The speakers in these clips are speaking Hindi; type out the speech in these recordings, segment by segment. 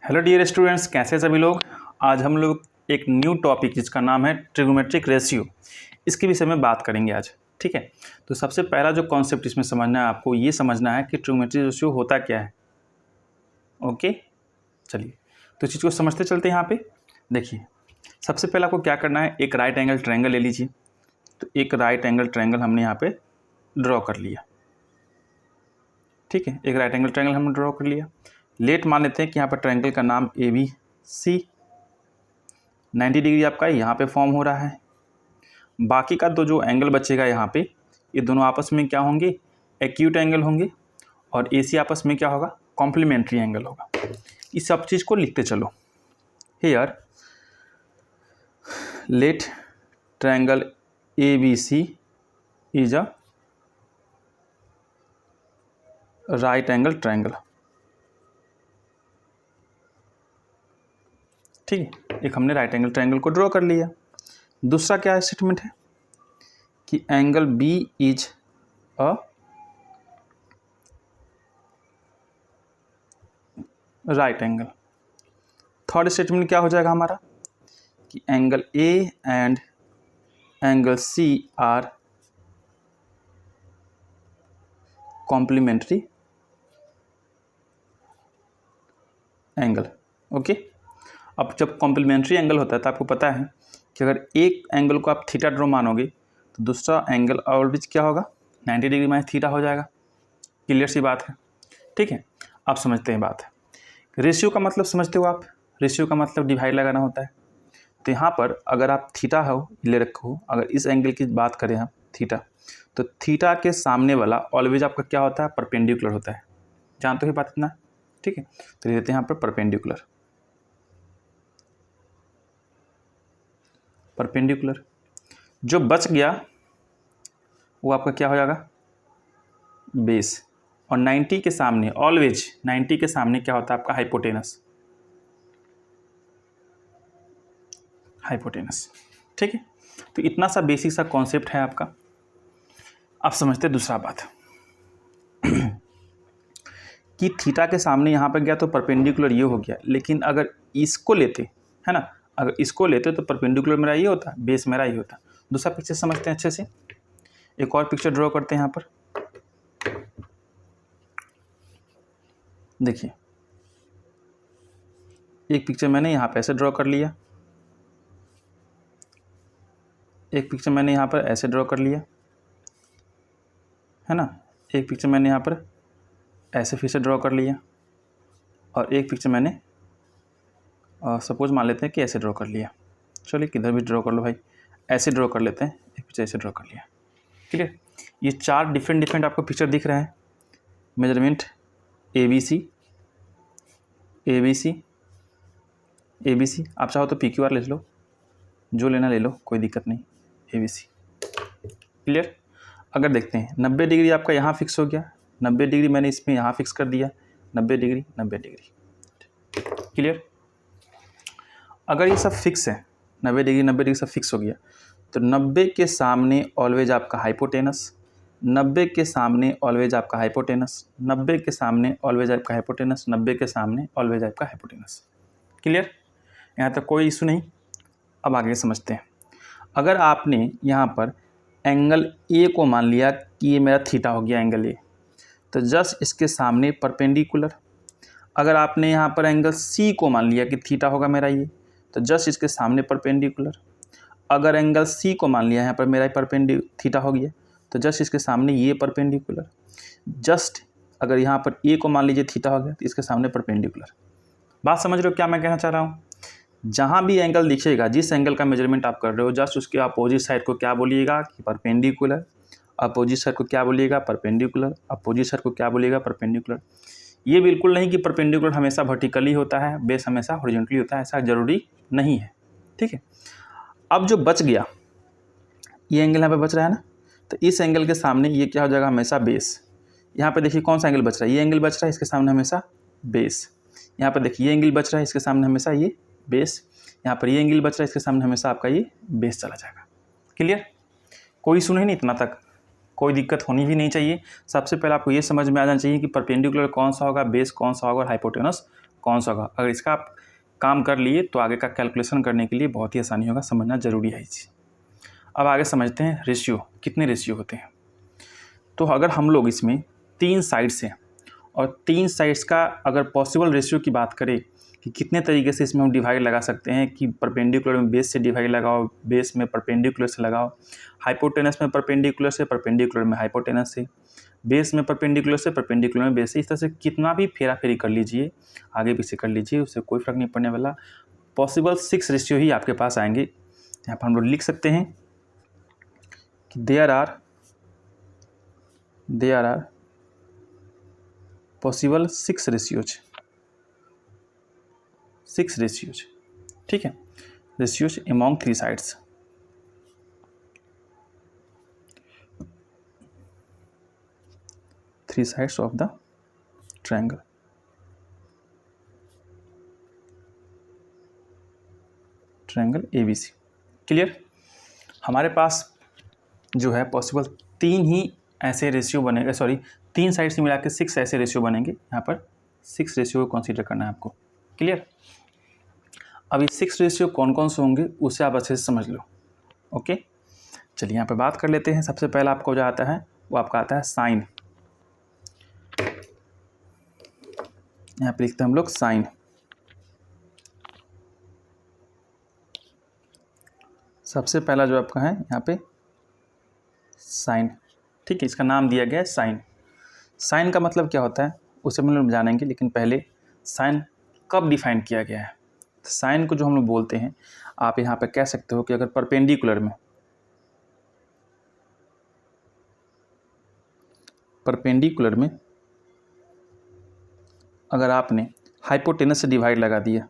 हेलो डियर स्टूडेंट्स, कैसे सभी लोग। आज हम लोग एक न्यू टॉपिक जिसका नाम है ट्रिग्नोमेट्रिक रेशियो, इसके विषय में बात करेंगे आज। ठीक है, तो सबसे पहला जो कॉन्सेप्ट इसमें समझना है, आपको ये समझना है कि ट्रिग्नोमेट्रिक रेशियो होता क्या है। ओके, चलिए तो चीज़ को समझते चलते हैं। यहाँ पे देखिए, सबसे पहले आपको क्या करना है, एक राइट एंगल ट्रायंगल ले लीजिए। तो एक राइट एंगल ट्रायंगल हमने यहाँ पे ड्रॉ कर लिया। ठीक है, एक राइट एंगल ट्रायंगल हमने ड्रॉ कर लिया। लेट मान लेते हैं कि यहाँ पर ट्रायंगल का नाम ABC, 90 डिग्री आपका यहाँ पे फॉर्म हो रहा है। बाकी का जो एंगल बचेगा यहाँ पे, ये दोनों आपस में क्या होंगे, एक्यूट एंगल होंगे, और AC आपस में क्या होगा, कॉम्प्लीमेंट्री एंगल होगा। इस सब चीज़ को लिखते चलो। Here let triangle ABC is a right angle triangle. ठीक है, एक हमने राइट एंगल ट्रायंगल को ड्रॉ कर लिया। दूसरा क्या स्टेटमेंट है कि angle B is a right angle. Third statement क्या हो जाएगा हमारा कि angle A and angle C are complementary angle. Okay, अब जब कॉम्प्लीमेंट्री एंगल होता है तो आपको पता है कि अगर एक एंगल को आप थीटा ड्रॉ मानोगे तो दूसरा एंगल ऑलवेज क्या होगा, 90 डिग्री माइनस थीटा हो जाएगा। क्लियर सी बात है। ठीक है, आप समझते हैं बात। रेशियो का मतलब समझते हो आप, रेशियो का मतलब डिवाइड लगाना होता है। तो यहाँ पर अगर आप थीटा हो ले रखो, अगर इस एंगल की बात करें हम थीटा, तो थीटा के सामने वाला ऑलवेज आपका क्या होता है, परपेंडिकुलर होता है। जानते हो बात इतना। ठीक है, तो लेते हैं यहाँ पर परपेंडिकुलर। परपेंडिकुलर जो बच गया वो आपका क्या हो जाएगा, बेस। और 90 के सामने ऑलवेज 90 के सामने क्या होता है आपका, हाइपोटेनस। हाइपोटेनस। ठीक है, तो इतना सा बेसिक सा कॉन्सेप्ट है आपका। आप समझते दूसरा बात कि थीटा के सामने यहाँ पर गया तो परपेंडिकुलर ये हो गया, लेकिन अगर इसको लेते है ना, अगर इसको लेते तो परपेंडिकुलर मेरा ये होता, बेस मेरा ये होता। दूसरा पिक्चर समझते हैं अच्छे से। एक और पिक्चर ड्रॉ करते हैं यहाँ पर। देखिए, एक पिक्चर मैंने यहाँ पे ऐसे ड्रॉ कर लिया, एक पिक्चर मैंने यहाँ पर ऐसे ड्रॉ कर लिया, है ना। एक पिक्चर मैंने यहाँ पर ऐसे फिर से ड्रॉ कर लिया, और एक पिक्चर मैंने सपोज मान लेते हैं कि ऐसे ड्रॉ कर लिया। चलिए किधर भी ड्रॉ कर लो भाई, ऐसे ड्रॉ कर लेते हैं। एक पिक्चर ऐसे ड्रॉ कर लिया। क्लियर, ये चार डिफरेंट आपको पिक्चर दिख रहे हैं। Measurement ABC, ABC, ABC। आप चाहो तो PQR ले लो, जो लेना ले लो, कोई दिक्कत नहीं। ABC। क्लियर, अगर देखते हैं 90 डिग्री आपका यहाँ फिक्स हो गया, 90 डिग्री मैंने इसमें यहाँ फिक्स कर दिया, 90 डिग्री 90 डिग्री। क्लियर, अगर ये सब फिक्स है, 90 डिग्री सब फिक्स हो गया, तो 90 के सामने ऑलवेज आपका हाइपोटेनस, 90 के सामने ऑलवेज आपका हाइपोटेनस, 90 के सामने ऑलवेज आपका हाइपोटेनस, 90 के सामने ऑलवेज आपका हाइपोटेनस। क्लियर, यहाँ तक कोई इशू नहीं। अब आगे समझते हैं। अगर आपने यहाँ पर एंगल A को मान लिया कि ये मेरा थीटा हो गया एंगल A, तो जस्ट इसके सामने परपेंडिकुलर। अगर आपने यहाँ पर एंगल C को मान लिया कि थीटा होगा मेरा ये, तो जस्ट इसके सामने परपेंडिकुलर। अगर एंगल C को मान लिया यहाँ पर मेरा थीटा हो गया, तो जस्ट इसके सामने ये परपेंडिकुलर। जस्ट अगर यहाँ पर A को मान लीजिए थीटा हो गया, तो इसके सामने परपेंडिकुलर। बात समझ रहे हो क्या मैं कहना चाह रहा हूँ। जहाँ भी एंगल दिखेगा, जिस एंगल का मेजरमेंट आप कर रहे हो, जस्ट उसके अपोजिट साइड को क्या बोलिएगा कि परपेंडिकुलर। अपोजिट साइड को क्या बोलिएगा, परपेंडिकुलर। अपोजिट साइड को क्या बोलिएगा, परपेंडिकुलर। ये बिल्कुल नहीं कि परपेंडिकुलर हमेशा वर्टिकली होता है, बेस हमेशा हॉरिजॉन्टली होता है, ऐसा जरूरी नहीं है। ठीक है, अब जो बच गया, ये एंगल यहाँ पे बच रहा है ना, तो इस एंगल के सामने ये क्या हो जाएगा, हमेशा बेस। यहाँ पे देखिए कौन सा एंगल बच रहा है, ये एंगल बच रहा है, इसके सामने हमेशा बेस। यहाँ पर देखिए ये एंगल बच रहा है, इसके सामने हमेशा ये बेस। यहाँ पर ये एंगल बच रहा है, इसके सामने हमेशा आपका ये बेस चला जाएगा। क्लियर, कोई इशू नहीं इतना तक, कोई दिक्कत होनी भी नहीं चाहिए। सबसे पहले आपको ये समझ में आ जाना चाहिए कि परपेंडिकुलर कौन सा होगा, बेस कौन सा होगा, और हाइपोटेनस कौन सा होगा। अगर इसका आप काम कर लिए तो आगे का कैलकुलेशन करने के लिए बहुत ही आसानी होगा, समझना ज़रूरी है ये चीज़। अब आगे समझते हैं रेशियो, कितने रेशियो होते हैं। तो अगर हम लोग इसमें 3 साइड्स हैं और 3 साइड्स का अगर पॉसिबल रेशियो की बात करें कि कितने तरीके से इसमें हम डिवाइड लगा सकते हैं कि परपेंडिकुलर में बेस से डिवाइड लगाओ, बेस में परपेंडिकुलर से लगाओ, हाइपोटेनस में परपेंडिकुलर से, परपेंडिकुलर में हाइपोटेनस से, बेस में परपेंडिकुलर से, परपेंडिकुलर में बेस से, इस तरह से कितना भी फेरा फेरी कर लीजिए, आगे पीछे कर लीजिए, उससे कोई फ़र्क नहीं पड़ने वाला। पॉसिबल 6 रेशियो ही आपके पास आएंगे। यहाँ पर हम लोग लिख सकते हैं कि there are possible 6 ratios, 6 ratios, ठीक है, ratios among 3 sides. Three sides of the triangle. Triangle ABC। Clear. हमारे पास जो है पॉसिबल 3 ही ऐसे रेशियो बनेगा, सॉरी 3 साइड से मिला के 6 ऐसे रेशियो बनेंगे। यहाँ पर 6 रेशियो को कंसीडर करना है आपको। क्लियर। अब ये 6 रेशियो कौन कौन से होंगे उसे आप अच्छे से समझ लो। ओके, चलिए यहाँ पर बात कर लेते हैं। सबसे पहला आपको जो आता है वो आपका आता है साइन। यहाँ पे लिखते हैं हम लोग साइन। सबसे पहला जो आपका है यहाँ पे साइन, ठीक है, इसका नाम दिया गया है साइन। साइन का मतलब क्या होता है उसे हम लोग जानेंगे, लेकिन पहले साइन कब डिफाइन किया गया है। साइन को जो हम लोग बोलते हैं, आप यहाँ पे कह सकते हो कि अगर परपेंडिकुलर में अगर आपने हाइपोटेनस से डिवाइड लगा दिया,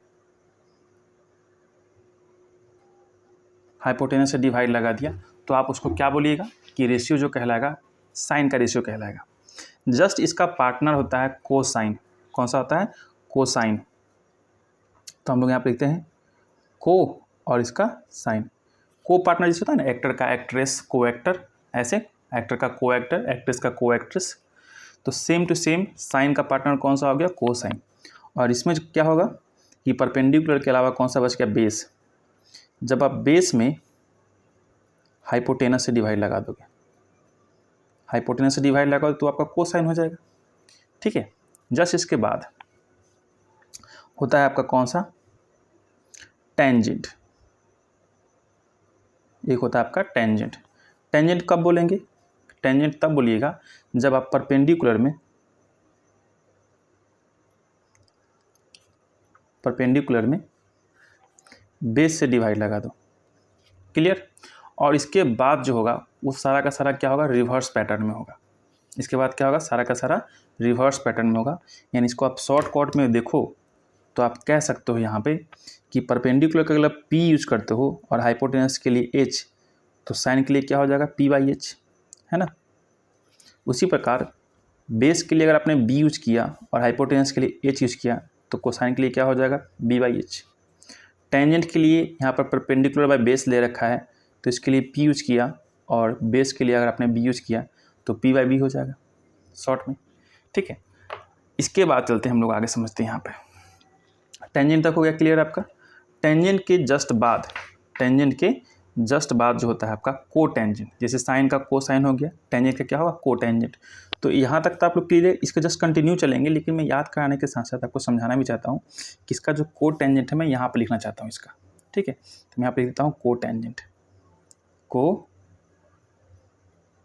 हाइपोटेनस से डिवाइड लगा दिया, तो आप उसको क्या बोलिएगा कि रेशियो जो कहलाएगा साइन का रेशियो कहलाएगा। जस्ट इसका पार्टनर होता है कोसाइन। कौन सा होता है? कोसाइन। तो हम लोग यहाँ पे लिखते हैं को और इसका साइन। को पार्टनर जैसे होता है ना, एक्टर का एक्ट्रेस, को एक्टर, ऐसे एक्टर का को एक्टर, एक्ट्रेस का को एक्ट्रेस। तो सेम टू सेम साइन का पार्टनर कौन सा हो गया? कोसाइन। और इसमें क्या होगा कि परपेंडिकुलर के अलावा कौन सा बच गया? बेस। जब आप बेस में हाइपोटेनस से डिवाइड लगा दोगे, हाइपोटेनस से डिवाइड लगा दो तो आपका कोसाइन हो जाएगा, ठीक है। जस्ट इसके बाद होता है आपका कौन सा? टेंजेंट। एक होता है आपका टेंजेंट। टेंजेंट कब बोलेंगे? टेंजेंट तब बोलिएगा जब आप परपेंडिकुलर में बेस से डिवाइड लगा दो। क्लियर। और इसके बाद जो होगा वो सारा का सारा क्या होगा? रिवर्स पैटर्न में होगा। इसके बाद क्या होगा? सारा का सारा रिवर्स पैटर्न में होगा। यानी इसको आप शॉर्ट कट में देखो तो आप कह सकते हो यहाँ पे कि परपेंडिकुलर के अगर P यूज करते हो और हाइपोटेनस के लिए H, तो साइन के लिए क्या हो जाएगा? P/H, है ना। उसी प्रकार बेस के लिए अगर आपने B यूज किया और हाइपोटेनस के लिए H यूज किया तो कोसाइन के लिए क्या हो जाएगा? B/H। टेंजेंट के लिए यहाँ पर परपेंडिकुलर बाय बेस ले रखा है तो इसके लिए P यूज किया और बेस के लिए अगर आपने B यूज किया तो P/B हो जाएगा शॉर्ट में, ठीक है। इसके बाद चलते हैं हम लोग आगे समझते हैं। यहाँ पे टेंजेंट तक हो गया क्लियर आपका। टेंजेंट के जस्ट बाद जो होता है आपका को टेंजेंट। जैसे साइन का को साइन हो गया, टेंजेंट का क्या होगा? को टेंजेंट। तो यहाँ तक तो आप लोग क्लियर है, इसका जस्ट कंटिन्यू चलेंगे, लेकिन मैं याद कराने के साथ साथ आपको समझाना भी चाहता हूँ कि इसका जो को टेंजेंट है मैं यहाँ पर लिखना चाहता हूँ इसका, ठीक है। तो मैं यहाँ पर लिख देता हूँ को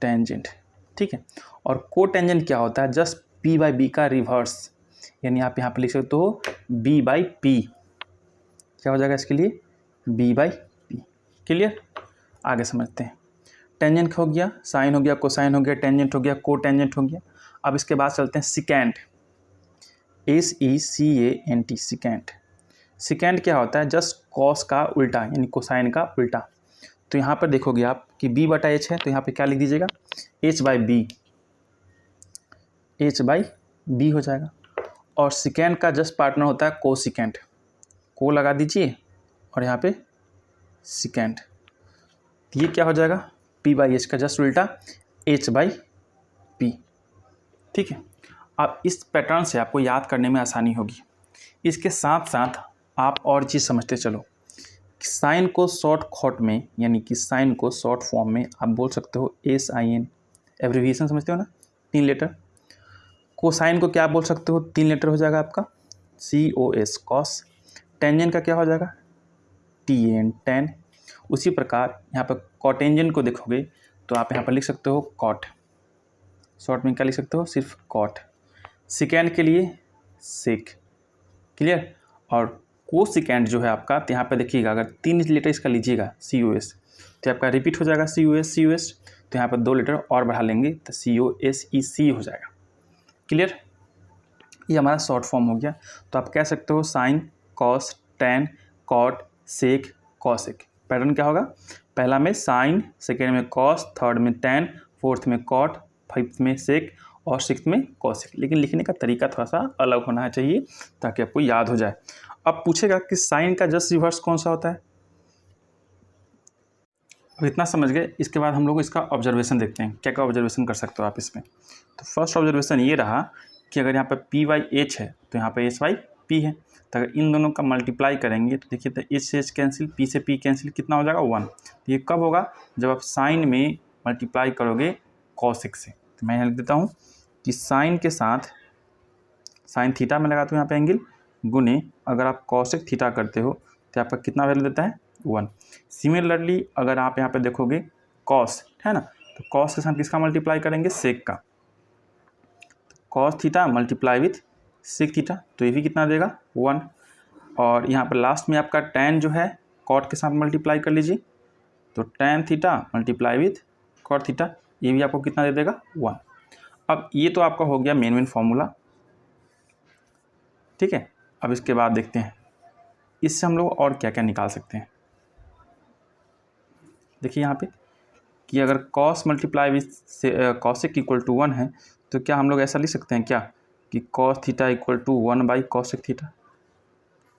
टेंजेंट, ठीक है। और को टेंजेंट क्या होता है? जस्ट P/B का रिवर्स। यानी आप यहाँ पे लिख सकते हो B/P। क्या हो जाएगा इसके लिए? B/P। क्लियर। आगे समझते हैं। टेंजेंट हो गया, साइन हो गया, कोसाइन हो गया, टेंजेंट हो गया, को टेंजेंट हो गया। अब इसके बाद चलते हैं सिकेंट। SECANT, secant. सिकेंट क्या होता है? जस्ट कॉस का उल्टा, यानी कोसाइन का उल्टा। तो यहाँ पर देखोगे आप कि B/H है तो यहाँ पे क्या लिख दीजिएगा? H/B हो जाएगा। और सिकेंट का जस्ट पार्टनर होता है कोसिकेंट। को लगा दीजिए और यहाँ पे सिकेंट, ये क्या हो जाएगा? P/H का जस्ट उल्टा H/P, ठीक है। अब इस पैटर्न से आपको याद करने में आसानी होगी। इसके साथ साथ आप और चीज़ समझते चलो, साइन को शॉर्ट खॉट में, यानी कि साइन को शॉर्ट फॉर्म में आप बोल सकते हो SIN, एब्रीविएशन समझते हो ना, 3 लेटर। कोसाइन को क्या बोल सकते हो, 3 लेटर हो जाएगा आपका COS, कॉस। टेंजेंट का क्या हो जाएगा TAN, टेन। उसी प्रकार यहाँ पर कॉटेंजेंट को देखोगे तो आप यहाँ पर लिख सकते हो कॉट, शॉर्ट में क्या लिख सकते हो, सिर्फ कॉट। सेकेंड के लिए सेक, क्लियर। और कोसेकेंड जो है आपका, तो यहाँ पे देखिएगा अगर 3 लेटर इसका लीजिएगा COS, तो आपका रिपीट हो जाएगा COS, तो यहाँ पर 2 लेटर और बढ़ा लेंगे तो COSEC हो जाएगा, क्लियर। ये हमारा शॉर्ट फॉर्म हो गया। तो आप कह सकते हो साइन, कॉस, टेन, कॉट, सेक, कॉसेक। पैटर्न क्या होगा, पहला में साइन, सेकेंड में कॉस, थर्ड में टेन, फोर्थ में कॉट, फिफ्थ में सेक और सिक्स्थ में कॉसेक। लेकिन लिखने का तरीका थोड़ा सा अलग होना चाहिए ताकि आपको याद हो जाए। अब पूछेगा कि साइन का जस्ट रिवर्स कौन सा होता है। अब इतना समझ गए, इसके बाद हम लोग इसका ऑब्जर्वेशन देखते हैं, क्या क्या ऑब्जर्वेशन कर सकते हो आप इसमें। तो फर्स्ट ऑब्जर्वेशन ये रहा कि अगर यहाँ पर PYH है तो यहाँ पर SYP है, तो अगर इन दोनों का मल्टीप्लाई करेंगे तो देखिए, तो H से H कैंसिल, P से P कैंसिल, कितना हो जाएगा 1। तो ये कब होगा, जब आप साइन में मल्टीप्लाई करोगे कॉसेक से। तो मैं यहाँ लिख देता हूँ कि साइन के साथ साइन थीटा में लगाता हूँ यहाँ पे एंगल, गुने अगर आप कॉसेक थीटा करते हो तो आपका कितना वैल्यू देता है 1। सिमिलरली अगर आप यहाँ पे देखोगे कॉस है ना, तो कॉस के साथ किसका मल्टीप्लाई करेंगे, सेक का। Cos theta multiply with sec theta, तो ये भी कितना देगा 1। और यहाँ पर लास्ट में आपका टैन जो है कॉट के साथ मल्टीप्लाई कर लीजिए, तो tan theta multiply with cot theta, ये भी आपको कितना दे देगा 1। अब ये तो आपका हो गया मेन फॉर्मूला, ठीक है। अब इसके बाद देखते हैं इससे हम लोग और क्या क्या निकाल सकते हैं। देखिए यहाँ पे कि अगर cos multiply with cosec equal to 1 है, तो क्या हम लोग ऐसा लिख सकते हैं क्या कि cos theta equal to 1 by cosec theta,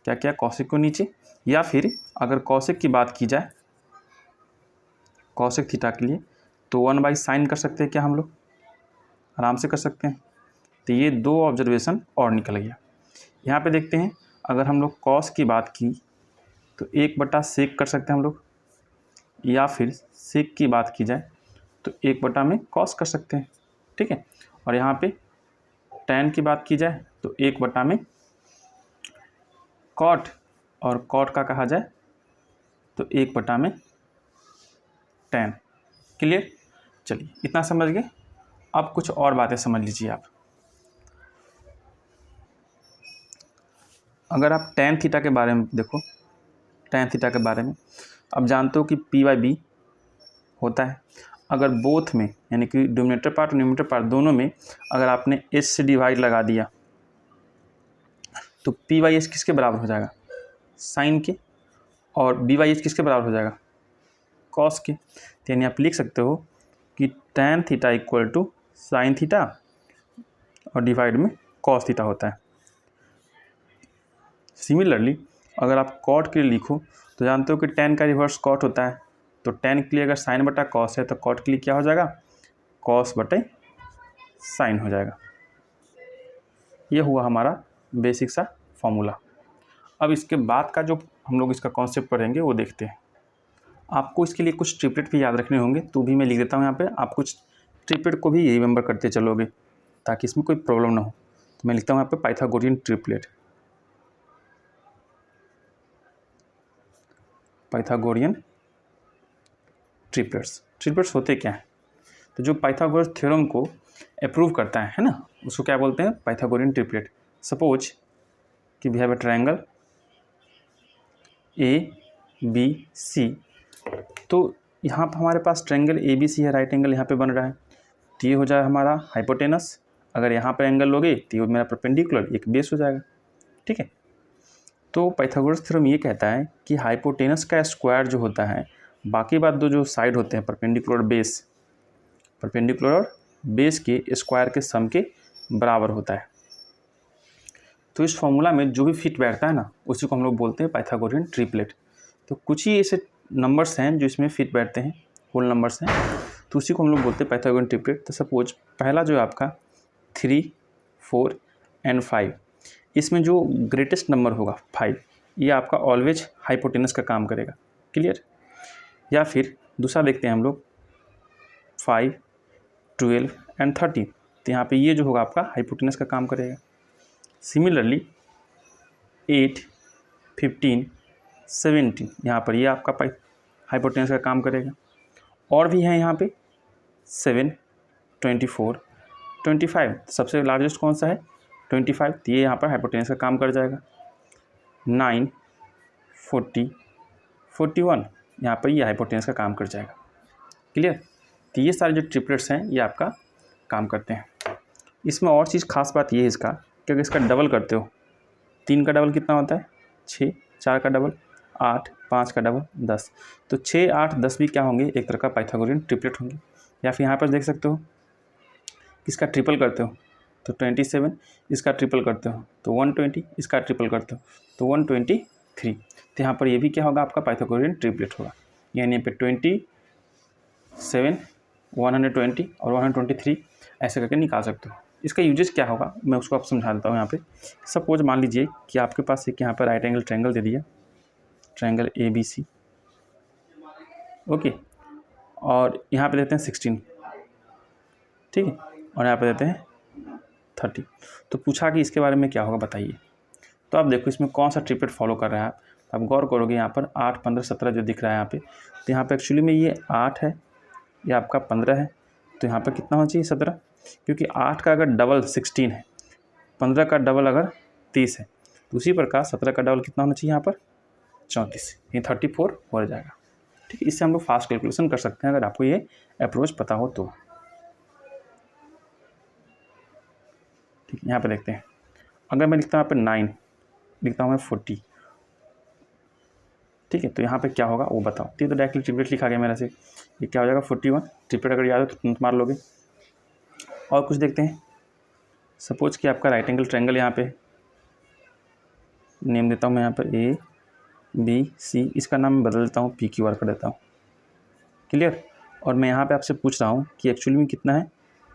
क्या क्या कॉसेक को नीचे, या फिर अगर कॉसेक की बात की जाए कॉसेक थीटा के लिए तो 1 बाई साइन कर सकते हैं, क्या हम लोग आराम से कर सकते हैं। तो ये 2 ऑब्जर्वेशन और निकल गया। यहाँ पे देखते हैं अगर हम लोग कॉस की बात की तो 1 बटा सेक कर सकते हैं हम लोग, या फिर सेक की बात की जाए तो 1 बटा में कॉस कर सकते हैं, ठीक है। और यहाँ पे टैन की बात की जाए तो 1 बटा में कॉट, और कॉट का कहा जाए तो 1 बटा में टैन, क्लियर। चलिए इतना समझ गए। अब कुछ और बातें समझ लीजिए आप। अगर आप टैन थीटा के बारे में देखो, टैन थीटा के बारे में अब जानते हो कि PYB होता है। अगर बोथ में यानी कि डिनोमिनेटर पार्ट और न्यूमरेटर पार्ट दोनों में अगर आपने H से डिवाइड लगा दिया तो PYH किसके बराबर हो जाएगा, साइन के, और BYH किसके बराबर हो जाएगा, कॉस के। तो यानी आप लिख सकते हो कि tan theta equal to sine theta और डिवाइड में कॉस थीटा होता है। सिमिलरली अगर आप कॉट के लिए लिखो तो जानते हो कि टैन का रिवर्स कॉट होता है, तो टैन के लिए अगर साइन बटा कॉस है तो कॉट के लिए क्या हो जाएगा, कॉस बटे साइन हो जाएगा। ये हुआ हमारा बेसिक सा फॉर्मूला। अब इसके बाद का जो हम लोग इसका कॉन्सेप्ट पढ़ेंगे वो देखते हैं। आपको इसके लिए कुछ ट्रिपलेट भी याद रखने होंगे, तो भी मैं लिख देता हूँ यहाँ पे, आप कुछ ट्रिपलेट को भी रिमेंबर करते चलोगे ताकि इसमें कोई प्रॉब्लम ना हो। तो मैं लिखता हूँ यहाँ पे पाइथागोरियन ट्रिपलेट, पाइथागोरियन ट्रिपलेट्स होते क्या हैं, तो जो पाइथागोरस थ्योरम को अप्रूव करता है ना, उसको क्या बोलते हैं, पाइथागोरियन ट्रिपलेट। सपोज कि we have a triangle ABC, तो यहाँ पर हमारे पास ट्रायंगल ABC है, राइट एंगल यहाँ पे बन रहा है, तो ये हो जाएगा हमारा हाइपोटेनस। अगर यहाँ पर एंगल लोगे तो ये मेरा परपेंडिकुलर, एक बेस हो जाएगा, ठीक है। तो पाइथागोरस थ्योरम ये कहता है कि हाइपोटेनस का स्क्वायर जो होता है, बाकी बात दो जो साइड होते हैं परपेंडिकुलर और बेस के स्क्वायर के सम के बराबर होता है। तो इस फॉर्मूला में जो भी फिट बैठता है ना, उसी को हम लोग बोलते हैं पाइथागोरियन ट्रिपलेट। तो कुछ ही ऐसे नंबर्स हैं जो इसमें फिट बैठते हैं, होल नंबर्स हैं, तो उसी को हम लोग बोलते हैं पाइथागोरियन ट्रिपलेट। तो सपोज पहला जो है आपका 3, 4 एंड 5, इसमें जो ग्रेटेस्ट नंबर होगा 5, ये आपका ऑलवेज हाइपोटेनस का काम करेगा। क्लियर। या फिर दूसरा देखते हैं हम लोग 5, 12 एंड 13, तो यहाँ पे ये जो होगा आपका हाइपोटेनस का काम करेगा। सिमिलरली 8, 15, 17, यहाँ पर ये आपका हाइपोटेनस का काम करेगा। और भी है यहाँ पे 7, 24, 25, सबसे लार्जेस्ट कौन सा है 25, तो ये यहाँ पर हाइपोटेनस का काम कर जाएगा। 9, 40, 41, यहाँ पर ये हाइपोटेनस का काम कर जाएगा। क्लियर। तो ये सारे जो ट्रिपलेट्स हैं ये आपका काम करते हैं। इसमें और चीज़ खास बात ये है इसका कि अगर इसका डबल करते हो, 3 का डबल कितना होता है 6, 4 का डबल 8, 5 का डबल 10, तो 6, 8, 10 भी क्या होंगे, एक तरह का पाइथागोरियन ट्रिपलेट होंगे। या फिर यहाँ पर देख सकते हो इसका ट्रिपल करते हो तो 27, इसका ट्रिपल करते हो तो 120, इसका ट्रिपल करते हो तो 123, तो यहाँ पर ये भी क्या होगा आपका पाइथागोरियन ट्रिपलेट होगा। यानी यहाँ पे 27, 120 और 123 ऐसे करके निकाल सकते हो। इसका यूजेस क्या होगा मैं उसको आप समझा देता हूँ। यहाँ पे सपोज मान लीजिए कि आपके पास एक यहाँ पर राइट एंगल ट्रायंगल दे दिया, ट्रायंगल ABC, ओके, और यहाँ पे देते हैं 16, ठीक है, और यहाँ पे देते हैं 30। तो पूछा कि इसके बारे में क्या होगा बताइए। तो आप देखो इसमें कौन सा ट्रिपलेट फॉलो कर रहा है आप गौर करोगे यहाँ पर 8, 15, 17 जो दिख रहा है यहाँ पे, तो यहाँ पे एक्चुअली में ये 8 है, ये आपका 15 है, तो यहाँ पर कितना होना चाहिए 17, क्योंकि 8 का अगर डबल 16 है, 15 का डबल अगर 30 है, तो उसी प्रकार 17 का डबल कितना होना चाहिए यहाँ पर 34, ये 34 हो जाएगा। ठीक है, इससे हम लोग फास्ट कैलकुलेशन कर सकते हैं अगर आपको ये अप्रोच पता हो तो। ठीक है, यहाँ पे देखते हैं अगर मैं लिखता हूँ यहाँ पे 9, लिखता हूँ मैं 40, ठीक है, तो यहाँ पे क्या होगा वो बताओ। तो डायरेक्टली ट्रिपलेट लिखा गया मेरा से, ये क्या हो जाएगा 41, ट्रिपलेट अगर याद हो तो तुरंत मार लोगे। और कुछ देखते हैं, सपोज कि आपका राइट एंगल ट्रायंगल यहाँ पे नेम देता हूँ मैं यहाँ पर ABC, इसका नाम बदल देता हूँ PQR कर देता हूँ। क्लियर। और मैं यहाँ पे आपसे पूछ रहा हूँ कि एक्चुअली में कितना है,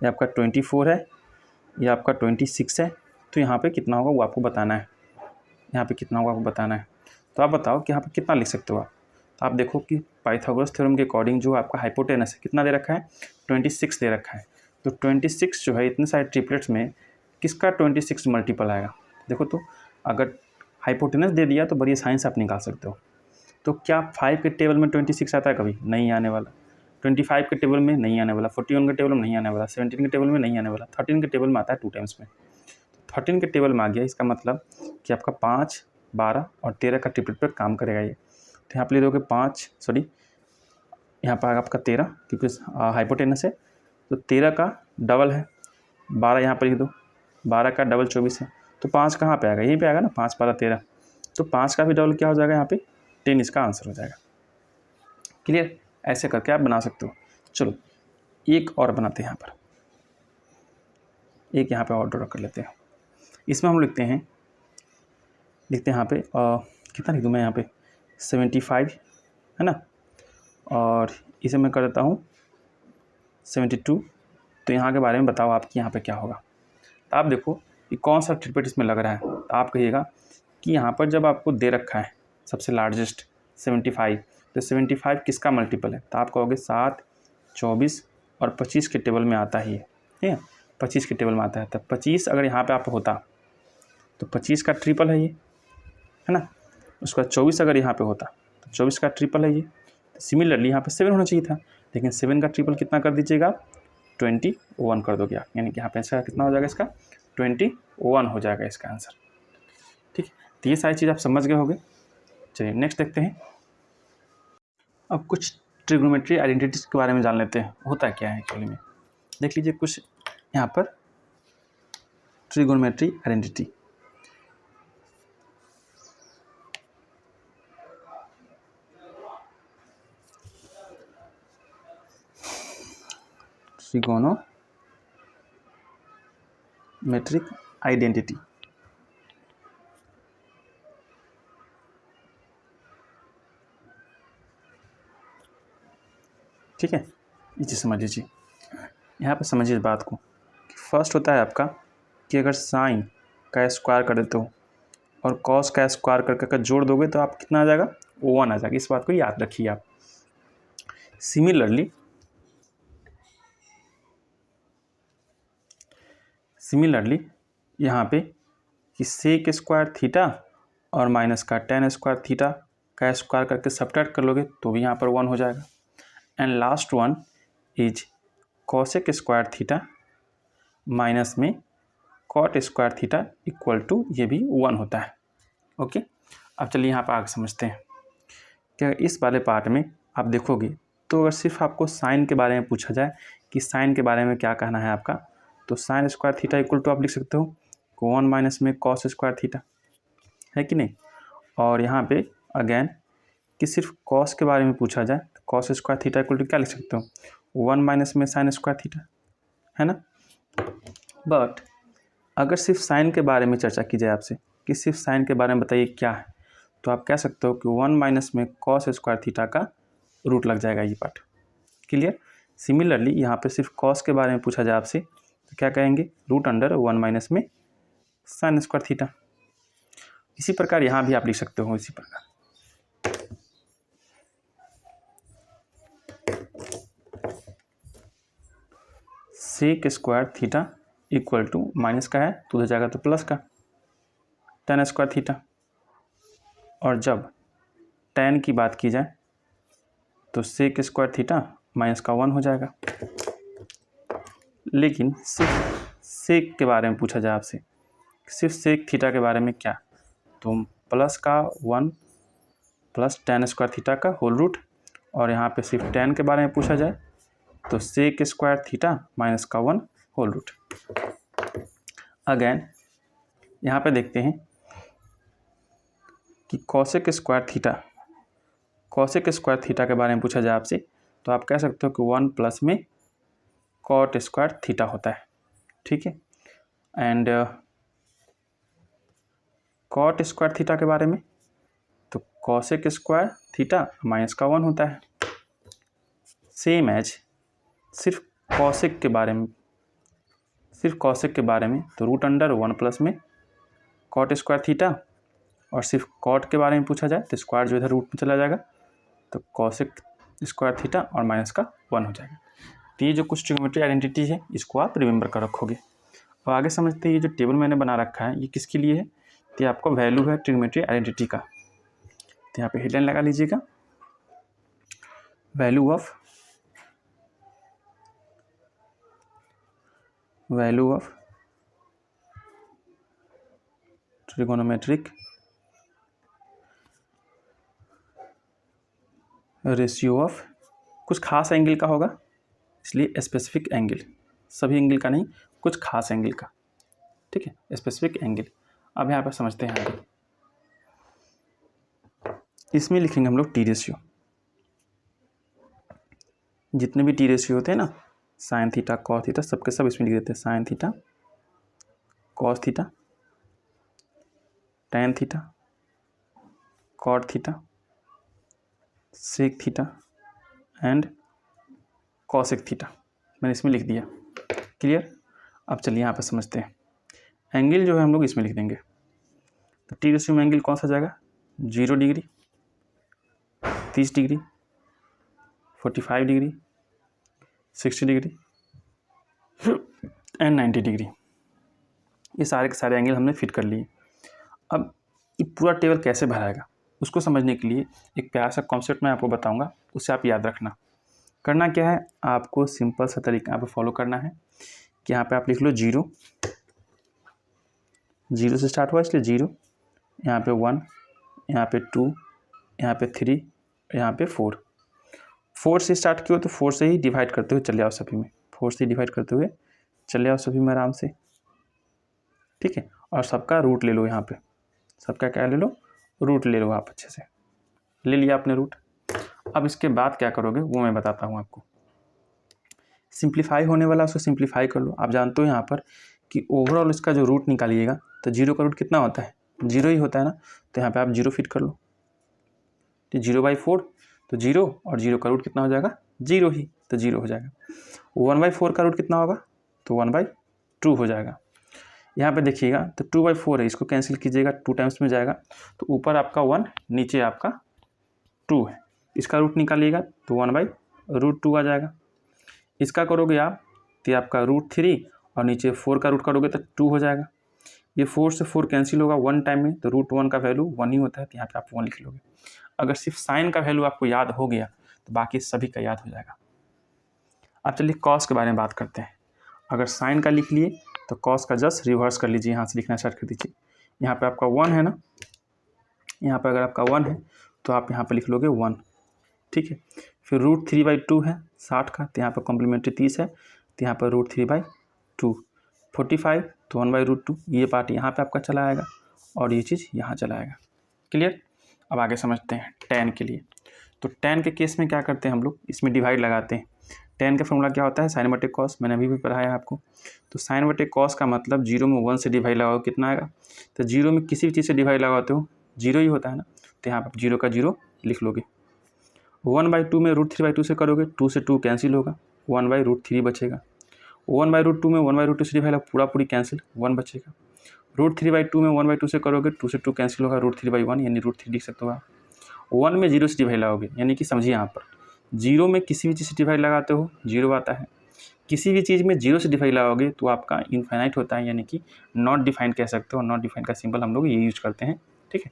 ये आपका 24 है, ये आपका 26 है, तो यहाँ पे कितना होगा वो आपको बताना है, यहाँ पे कितना होगा आपको बताना है। तो आप बताओ कि यहाँ पे कितना लिख सकते हो आप। तो आप देखो कि पाइथागोरस थ्योरम के अकॉर्डिंग जो आपका हाइपोटेनस है कितना दे रखा है 26 दे रखा है। तो 26 जो है इतने सारे ट्रिपलेट्स में किसका 26 मल्टीपल आएगा। देखो तो अगर हाइपोटेनस दे दिया तो बड़ी आसानी से आप निकाल सकते हो। तो क्या 5 के टेबल में 26 आता है, कभी नहीं आने वाला। 25 के टेबल में नहीं आने वाला, 41 के टेबल में नहीं आने वाला, 17 के टेबल में नहीं आने वाला, 13 के टेबल में आता है 2 टाइम्स में। 13 के टेबल में आ गया, इसका मतलब कि आपका 5, 12 और 13 का ट्रिपलेट पर काम करेगा ये। तो यहाँ पर ले दोगे 5, सॉरी यहाँ पर आपका 13 क्योंकि हाइपोटेनस है, तो 13 का डबल है 12, यहाँ पर लिख दो 12 का डबल 24 है, तो 5 कहाँ पे आएगा, यहीं पे आएगा ना, 5, 12, 13, तो 5 का भी डबल क्या हो जाएगा यहाँ पे 10, इसका आंसर हो जाएगा। क्लियर। ऐसे करके आप बना सकते हो। चलो एक और बनाते हैं, यहाँ पर एक यहाँ पे और ड्रॉ कर लेते हैं। इसमें हम लिखते हैं यहाँ पे कितना लिख दूँ मैं यहाँ पे 75 है ना, और इसे मैं कर देता हूँ 72। तो यहाँ के बारे में बताओ आपकी यहाँ पे क्या होगा। तो आप देखो कि कौन सा ट्रिपलेट इसमें लग रहा है। तो आप कहिएगा कि यहाँ पर जब आपको दे रखा है सबसे लार्जेस्ट 75, तो 75 किसका मल्टीपल है। तो आप कहोगे 7, 24 और 25 के टेबल में आता ही है, ठीक है, 25 के टेबल में आता है। तो 25 अगर यहाँ पे आप होता तो 25 का ट्रिपल है ये, है ना। उसके बाद 24 अगर यहाँ पे होता तो 24 का ट्रिपल है ये। सिमिलरली यहाँ पे 7 होना चाहिए था, लेकिन 7 का ट्रिपल कितना कर दीजिएगा 21 कर दोगे आप, यानी कि यहाँ पे इसका कितना हो जाएगा, इसका 21 हो जाएगा इसका आंसर। ठीक, तो ये सारी चीज़ आप समझ गए होंगे। चलिए नेक्स्ट देखते हैं। अब कुछ ट्रिग्नोमेट्री आइडेंटिटीज़ के बारे में जान लेते हैं, होता क्या है एक्चुअली में। देख लीजिए कुछ यहाँ पर ट्रिग्नोमेट्री आइडेंटिटी। ट्रिगोनोमेट्रिक आइडेंटिटी, ठीक है, ये चीज़ समझ लीजिए। यहाँ पर समझिए इस बात को कि फर्स्ट होता है आपका कि अगर साइन का स्क्वायर कर देते हो और कॉस का स्क्वायर करके जोड़ दोगे तो आप कितना आ जाएगा, 1 आ जाएगा। इस बात को याद रखिए आप। सिमिलरली यहाँ पे कि सेक स्क्वायर थीटा और माइनस का टेन स्क्वायर थीटा का स्क्वायर करके सब्ट्रैक्ट कर लोगे तो भी यहाँ पर 1 हो जाएगा। And last one is cosec square theta minus में cot square theta equal to ये भी 1 होता है। ओके, अब चलिए यहाँ पर आगे समझते हैं। क्या इस वाले पार्ट में आप देखोगे तो अगर सिर्फ आपको साइन के बारे में पूछा जाए कि साइन के बारे में क्या कहना है आपका, तो sine square theta equal to आप लिख सकते हो 1 माइनस में कॉस स्क्वायर थीटा, है कि नहीं। और यहाँ पे अगेन कि सिर्फ कॉस के बारे में पूछा जाए तो cos square theta equal to क्या लिख सकते हो, 1 माइनस में साइन स्क्वायर थीटा, है ना। बट अगर सिर्फ साइन के बारे में चर्चा की जाए आपसे कि सिर्फ साइन के बारे में बताइए क्या है, तो आप कह सकते हो कि 1 माइनस में कॉस स्क्वायर थीटा का रूट लग जाएगा ये पार्ट। क्लियर। सिमिलरली यहाँ पे सिर्फ कॉस के बारे में पूछा जाए आपसे तो क्या कहेंगे, रूट अंडर 1 माइनस में साइन स्क्वायर थीटा। इसी प्रकार यहाँ भी आप लिख सकते हो इसी प्रकार। Sec square theta equal to minus का है तो उधर जाएगा तो प्लस का टेन स्क्वायर थीटा, और जब टेन की बात की जाए तो सेक स्क्वायर थीटा माइनस का 1 हो जाएगा। लेकिन सिर्फ सेक के बारे में पूछा जाए आपसे, सिर्फ सेक थीटा के बारे में क्या, तो प्लस का 1 प्लस टेन स्क्वायर थीटा का होल रूट, और यहाँ पे सिर्फ टेन के बारे में पूछा जाए तो सेक स्क्वायर थीटा माइनस का 1 होल रूट। अगेन यहाँ पे देखते हैं कि कॉसेक स्क्वायर थीटा के बारे में पूछा जाए आपसे तो आप कह सकते हो कि 1 प्लस में कॉट स्क्वायर थीटा होता है, ठीक है। एंड कॉट स्क्वायर थीटा के बारे में तो कॉसेक स्क्वायर थीटा माइनस का 1 होता है। सेम एज सिर्फ कॉसेक के बारे में तो रूट अंडर 1 प्लस में कॉट स्क्वायर थीटा, और सिर्फ कॉट के बारे में पूछा जाए तो स्क्वायर जो इधर रूट में चला जाएगा तो कॉसेक स्क्वायर थीटा और माइनस का 1 हो जाएगा। तो ये जो कुछ ट्रिग्नोमेट्री आइडेंटिटी है इसको आप रिमेंबर कर रखोगे। और आगे समझते हैं ये जो टेबल मैंने बना रखा है ये किसके लिए है, तो ये आपका वैल्यू है ट्रिग्नोमेट्री आइडेंटिटी का। तो यहाँ पे हेडलाइन लगा लीजिएगा, value of trigonometric ratio of, कुछ खास एंगल का होगा इसलिए स्पेसिफिक एंगल, सभी एंगल का नहीं, कुछ खास एंगल का, ठीक है, स्पेसिफिक एंगल। अब यहाँ पर समझते हैं आगे। इसमें लिखेंगे हम लोग टी रेशियो, जितने भी टी रेशियो होते हैं ना, साइन थीटा कॉस थीटा सबके सब इसमें लिख देते हैं, sine theta cos theta tan theta cot theta sec theta and cosec theta, मैंने इसमें लिख दिया। क्लियर। अब चलिए यहाँ पर समझते हैं। एंगल जो है हम लोग इसमें लिख देंगे, तो टी रेशियो में एंगल कौन सा जाएगा, 0 degree, 30 degree, 45 degree, 60 degree and 90 degree. ये सारे के सारे एंगल हमने फिट कर लिए। अब ये पूरा टेबल कैसे भराएगा उसको समझने के लिए एक प्यारा सा कॉन्सेप्ट मैं आपको बताऊंगा, उसे आप याद रखना। करना क्या है, आपको सिंपल सा तरीका यहाँ पे फॉलो करना है कि यहाँ पे आप लिख लो 0 से स्टार्ट हुआ इसलिए 0, यहाँ पे 1, यहाँ पे 2, यहाँ पे 3, यहाँ पे 4 से स्टार्ट किया तो 4 से ही डिवाइड करते हुए चले आओ सभी में, 4 से डिवाइड करते हुए चले आओ सभी में आराम से, ठीक है। और सबका रूट ले लो, यहाँ पे सबका क्या ले लो, रूट ले लो आप, अच्छे से ले लिया आपने रूट। अब इसके बाद क्या करोगे वो मैं बताता हूँ आपको। सिंप्लीफाई होने वाला उसको सिंप्लीफाई कर लो। आप जानते हो यहाँ पर कि ओवरऑल इसका जो रूट निकालिएगा तो 0 का रूट कितना होता है, 0 ही होता है ना, तो यहाँ पे आप 0 फिट कर लो। तो 0/4 तो 0, और 0 का रूट कितना हो जाएगा, 0 ही, तो 0 हो जाएगा। 1/4 का रूट कितना होगा, तो 1/2 हो जाएगा। यहाँ पे देखिएगा तो 2/4 है, इसको कैंसिल कीजिएगा, 2 टाइम्स में जाएगा तो ऊपर आपका 1, नीचे आपका 2 है। इसका रूट निकालिएगा तो 1/√2 आ जाएगा। इसका करोगे आप तो आपका √3 और नीचे 4 का रूट करोगे तो 2 हो जाएगा। ये 4 से 4 कैंसिल होगा 1 टाइम में, तो √1 का वैल्यू 1 ही होता है, तो यहाँ पे आप 1 लिख लोगे। अगर सिर्फ साइन का वैल्यू आपको याद हो गया तो बाकी सभी का याद हो जाएगा। अब चलिए कॉस के बारे में बात करते हैं। अगर साइन का लिख लिए तो कॉस का जस्ट रिवर्स कर लीजिए, यहाँ से लिखना स्टार्ट कर दीजिए। यहाँ पे आपका 1 है ना, यहाँ पर अगर आपका 1 है तो आप यहाँ पे लिख लोगे 1, ठीक है। फिर √3/2 है 60 का, तो यहाँ पर कॉम्प्लीमेंट्री 30 है, तो यहाँ पर √3/2, 45 तो 1/√2। ये पार्ट यहाँ पे आपका चला आएगा और ये चीज़ यहाँ चला आएगा। क्लियर। अब आगे समझते हैं tan के लिए। तो tan के केस में क्या करते हैं हम लोग, इसमें डिवाइड लगाते हैं। tan का फॉर्मूला क्या होता है, साइन बटे कॉस, मैंने अभी भी पढ़ाया आपको। तो साइन बटे कॉस का मतलब 0 में 1 से डिवाइड लगाओ कितना आएगा, तो 0 में किसी भी चीज़ से डिवाइड लगाते हो 0 ही होता है ना, तो यहाँ पर 0 का 0 लिख लोगे। 1/2 में √3/2 से करोगे, 2 से 2 कैंसिल होगा, 1/√3 बचेगा। 1/√2 में 1/√2 से डिवाइड पूरा पूरी कैंसिल, 1 बचेगा। √3/2 में 1/2 से करोगे, 2 से 2 कैंसिल होगा, √3/1 यानी √3 लिख सकते हो आप। 1 में 0 से डिवाइड लगाओगे, यानी कि समझिए यहाँ पर 0 में किसी भी चीज़ से डिवाइड लगाते हो 0 आता है, किसी भी चीज़ में 0 से डिवाइड लगाओगे तो आपका इनफाइनाइट होता है, यानी कि नॉट डिफाइंड कह सकते हो। नॉट डिफाइंड का सिंबल हम लोग ये यूज करते हैं, ठीक है।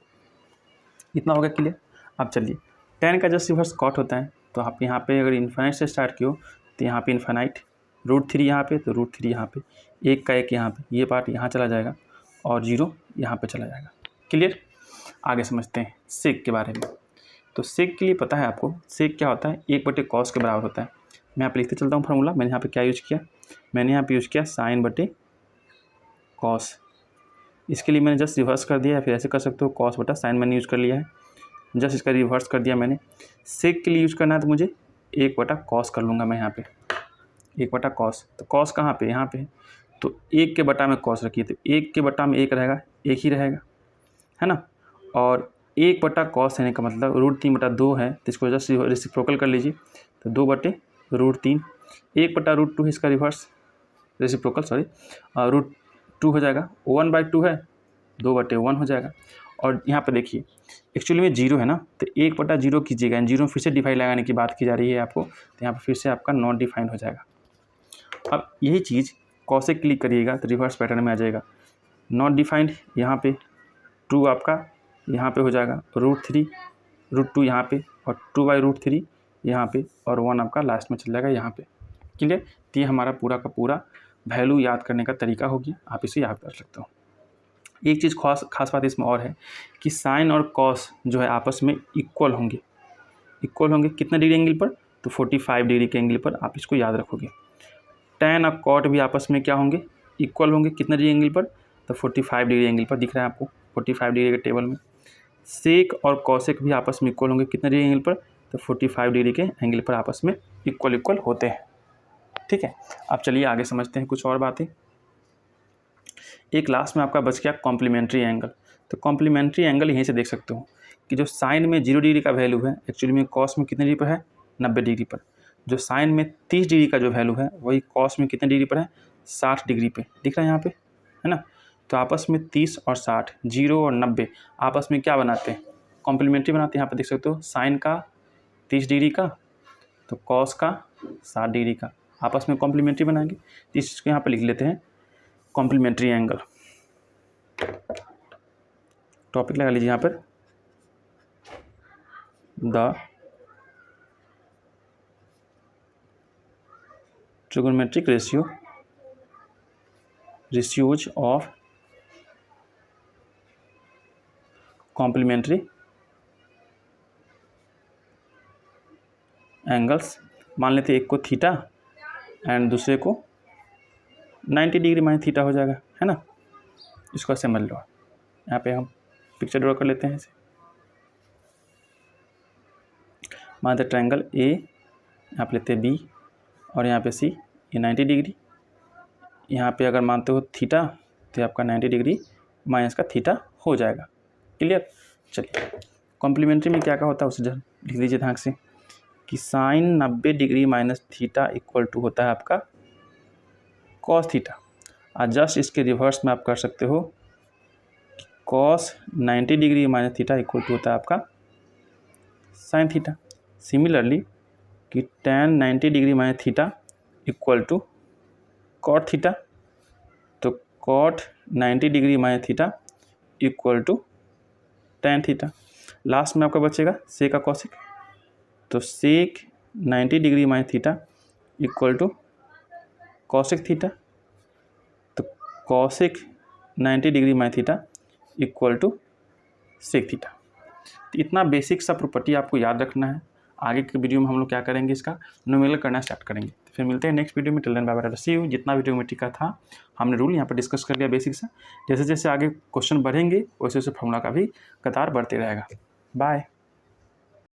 इतना होगा क्लियर। अब चलिए tan का जस्ट रिवर्स कॉट होता है, तो आप यहाँ पे अगर इनफाइनाइट से स्टार्ट किए हो तो यहाँ पे इनफाइनाइट, √3 यहाँ पे तो √3 यहाँ पे, 1 का 1 यहाँ पे, ये पार्ट यहाँ चला जाएगा और 0 यहाँ पे चला जाएगा। क्लियर। आगे समझते हैं सेक के बारे में। तो सेक के लिए पता है आपको, सेक क्या होता है, 1/cos के बराबर होता है। मैं यहाँ पे लिखते चलता हूँ फार्मूला। मैंने यहाँ पे क्या यूज किया, मैंने यहाँ पे यूज किया साइन बटे कॉस। इसके लिए मैंने जस्ट रिवर्स कर दिया, या फिर ऐसे कर सकते हो कॉस बटा साइन मैंने यूज़ कर लिया है, जस्ट इसका रिवर्स कर दिया मैंने। सेक के लिए यूज़ करना है तो मुझे 1/cos कर लूँगा मैं यहाँ पे, 1/cos। तो cos कहाँ पे, यहाँ पे, तो 1 के बटा में cos रखिए, तो 1 के बटा में 1 रहेगा, 1 ही रहेगा, है ना। और 1/cos रहने का मतलब √3/2 है, तो इसको जस्ट रेसिप्रोकल कर लीजिए, तो 2/√3। 1/√2 है इसका रिवर्स रेसिप्रोकल, सॉरी, √2 हो जाएगा। 1/2 है, 2/1 हो जाएगा। और यहाँ पे देखिए एक्चुअली में 0 है ना, तो 1/0 कीजिएगा, 0 में फिर से डिफाइन लगाने की बात की जा रही है आपको, तो यहाँ पर फिर से आपका नॉट डिफाइंड हो जाएगा। अब यही चीज़ कॉस से क्लिक करिएगा तो रिवर्स पैटर्न में आ जाएगा। नॉट डिफाइंड यहाँ पे 2 आपका यहाँ पे हो जाएगा, √2 यहाँ पे, और 2/√3 यहाँ पे, और 1 आपका लास्ट में चल जाएगा यहाँ पे। क्लियर। तो ये हमारा पूरा का पूरा वैल्यू याद करने का तरीका हो गया, आप इसे याद कर सकते हो। एक चीज़ खास बात इसमें और है कि साइन और कॉस जो है आपस में इक्वल होंगे। इक्वल होंगे कितना डिग्री एंगल पर, तो 45 डिग्री के एंगल पर, आप इसको याद रखोगे। टैन और कॉट भी आपस में क्या होंगे, इक्वल होंगे, कितना डिग्री एंगल पर, तो 45 डिग्री एंगल पर, दिख रहा है आपको 45 डिग्री के टेबल में। सेक और कॉसेक भी आपस में इक्वल होंगे, कितना डिग्री एंगल पर, तो 45 डिग्री के एंगल पर आपस में इक्वल होते हैं, ठीक है। अब चलिए आगे समझते हैं कुछ और बातें। एक लास्ट में आपका बच गया कॉम्प्लीमेंट्री एंगल। तो कॉम्प्लीमेंट्री एंगल यहीं से देख सकते हो कि जो साइन में 0 डिग्री का वैल्यू है, एक्चुअली में कॉस में कितने डिग्री पर है, 90 डिग्री पर। जो साइन में 30 डिग्री का जो वैल्यू है वही कॉस में कितने डिग्री पर है, 60 डिग्री पे, दिख रहा है यहाँ पे, है ना। तो आपस में 30 और 60, 0 और 90 आपस में क्या बनाते हैं, कॉम्प्लीमेंट्री बनाते हैं। यहाँ पर देख सकते हो साइन का 30 डिग्री का, तो कॉस का 60 डिग्री का, आपस में कॉम्प्लीमेंट्री बनाएंगे। तो इस चीज़ को यहाँ पर लिख लेते हैं कॉम्प्लीमेंट्री एंगल। टॉपिक लगा लीजिए यहाँ पर, the trigonometric ratios of complementary angles. मान लेते हैं एक को थीटा एंड दूसरे को 90 डिग्री माइनस थीटा हो जाएगा, है ना। इसको ऐसे समझ लो। यहाँ पे हम पिक्चर ड्रॉ कर लेते हैं इसे। मान लेते ट्रायंगल ए, यहाँ पे लेते हैं बी, और यहाँ पे सी, ये 90 डिग्री। यहाँ पे अगर मानते हो थीटा तो आपका 90 डिग्री माइनस का थीटा हो जाएगा। क्लियर। चलिए कॉम्प्लीमेंट्री में क्या क्या होता है उसे लिख लीजिए ध्यान से कि sine 90 degree minus theta equal to होता है आपका कॉस थीटा। और जस्ट इसके रिवर्स में आप कर सकते हो cos 90 degree minus theta equal to होता है आपका साइन थीटा। सिमिलरली कि tan 90 degree minus theta equal to cot theta, तो cot 90 degree minus theta equal to tan theta. Last में आपका बचेगा सेक का कॉसिक, तो sec 90 degree minus theta equal to cosec theta, तो cosec 90 degree minus theta equal to sec theta. तो इतना बेसिक सा प्रॉपर्टी आपको याद रखना है। आगे के वीडियो में हम लोग क्या करेंगे, इसका न्यूमेरिकल करना स्टार्ट करेंगे। तो फिर मिलते हैं नेक्स्ट वीडियो में। Till then bye bye, see you. जितना वीडियो में टीका था हमने रूल यहाँ पर डिस्कस कर लिया बेसिक सा। जैसे जैसे आगे क्वेश्चन बढ़ेंगे वैसे वैसे फॉर्मूला का भी कतार बढ़ते रहेगा। बाय।